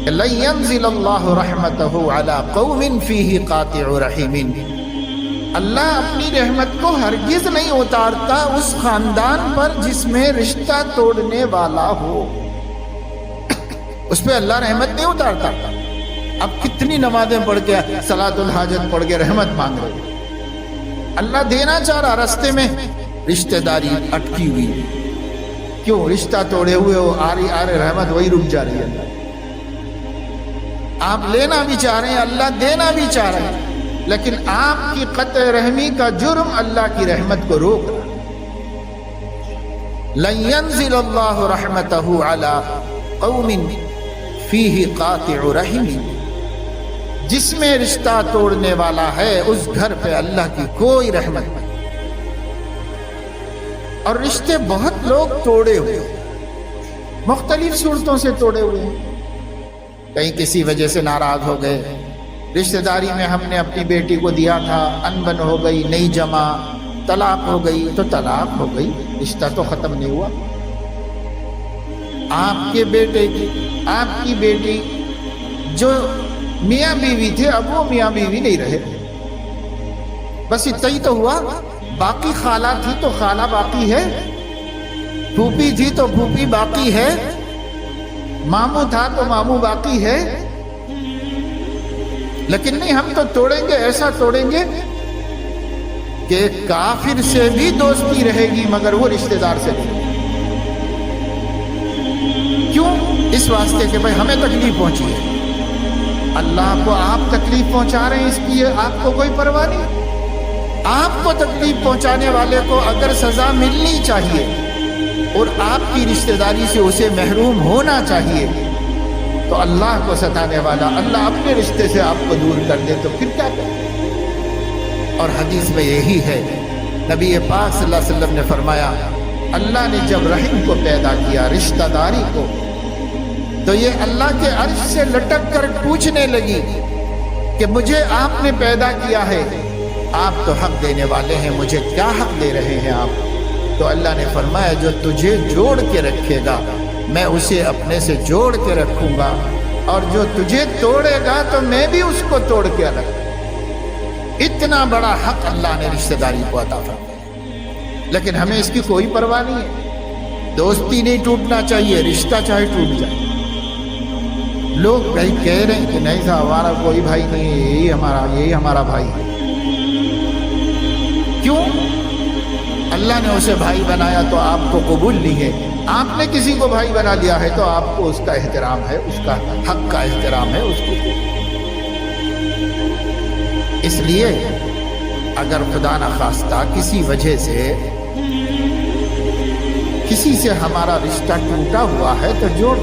لن ينزل اللہ رحمتہ علی قوم فیہ قاطع رحم، اللہ اپنی رحمت کو ہرگز نہیں اتارتا اس خاندان پر جس میں رشتہ توڑنے والا ہو، اس پہ اللہ رحمت نہیں اتارتا۔ اب کتنی نمازیں پڑھ کے صلاۃ الحاجت پڑھ کے رحمت مانگ رہے، اللہ دینا چاہ رہا، رستے میں رشتہ داری اٹکی ہوئی، کیوں؟ رشتہ توڑے ہوئے ہو، آ رہے رحمت وہی رک جا رہی ہے۔ آپ لینا بھی چاہ رہے ہیں، اللہ دینا بھی چاہ رہے ہیں، لیکن آپ کی قطع رحمی کا جرم اللہ کی رحمت کو روک رہا۔ لن ينزل اللہ رحمتہ علی قوم فیہ قاطع رحم، جس میں رشتہ توڑنے والا ہے اس گھر پہ اللہ کی کوئی رحمت نہیں۔ اور رشتے بہت لوگ توڑے ہوئے، مختلف صورتوں سے توڑے ہوئے ہیں۔ کہیں کسی وجہ سے ناراض ہو گئے، رشتہ داری میں ہم نے اپنی بیٹی کو دیا تھا، انبن ہو گئی، نہیں جمع، طلاق ہو گئی تو طلاق ہو گئی، رشتہ تو ختم نہیں ہوا۔ آپ کے بیٹے کی، آپ کی بیٹی جو میاں بیوی تھے اب وہ میاں بیوی نہیں رہے، بس اتنا ہی تو ہوا۔ باقی خالہ تھی تو خالہ باقی ہے، پھوپھی تھی تو پھوپھی باقی ہے، ماموں تھا تو ماموں باقی ہے۔ لیکن نہیں، ہم تو توڑیں گے، ایسا توڑیں گے کہ کافر سے بھی دوستی رہے گی مگر وہ رشتہ دار سے نہیں۔ کیوں؟ اس واسطے کہ بھائی ہمیں تکلیف پہنچی ہے، اللہ کو آپ تکلیف پہنچا رہے ہیں، اس کی آپ کو کوئی پرواہ نہیں۔ آپ کو تکلیف پہنچانے والے کو اگر سزا ملنی چاہیے اور آپ کی رشتہ داری سے اسے محروم ہونا چاہیے، تو اللہ کو ستانے والا اللہ اپنے رشتے سے آپ کو دور کر دے تو پھر کیا کرے؟ اور حدیث میں یہی ہے، نبی پاک صلی اللہ علیہ وسلم نے فرمایا، اللہ نے جب رحم کو پیدا کیا، رشتہ داری کو، تو یہ اللہ کے عرش سے لٹک کر پوچھنے لگی کہ مجھے آپ نے پیدا کیا ہے، آپ تو حق دینے والے ہیں، مجھے کیا حق دے رہے ہیں آپ؟ تو اللہ نے فرمایا، جو تجھے جوڑ کے رکھے گا میں اسے اپنے سے جوڑ کے رکھوں گا، اور جو تجھے توڑے گا تو میں بھی اس کو توڑ کے رکھوں گا۔ اتنا بڑا حق اللہ نے رشتہ داری کو عطا فرمایا، لیکن ہمیں اس کی کوئی پرواہ نہیں ہے۔ دوستی نہیں ٹوٹنا چاہیے، رشتہ چاہے ٹوٹ جائے۔ لوگ کہیں کہہ رہے ہیں کہ نہیں صاحب ہمارا کوئی بھائی نہیں ہے، یہی ہمارا بھائی ہے۔ کیوں؟ اللہ نے اسے بھائی بنایا تو آپ کو قبول نہیں ہے، آپ نے کسی کو بھائی بنا لیا ہے تو آپ کو اس کا احترام ہے، اس کا حق کا احترام ہے اس کو۔ اس لیے اگر خدا نخواستہ کسی وجہ سے کسی سے ہمارا رشتہ ٹوٹا ہوا ہے تو جوڑ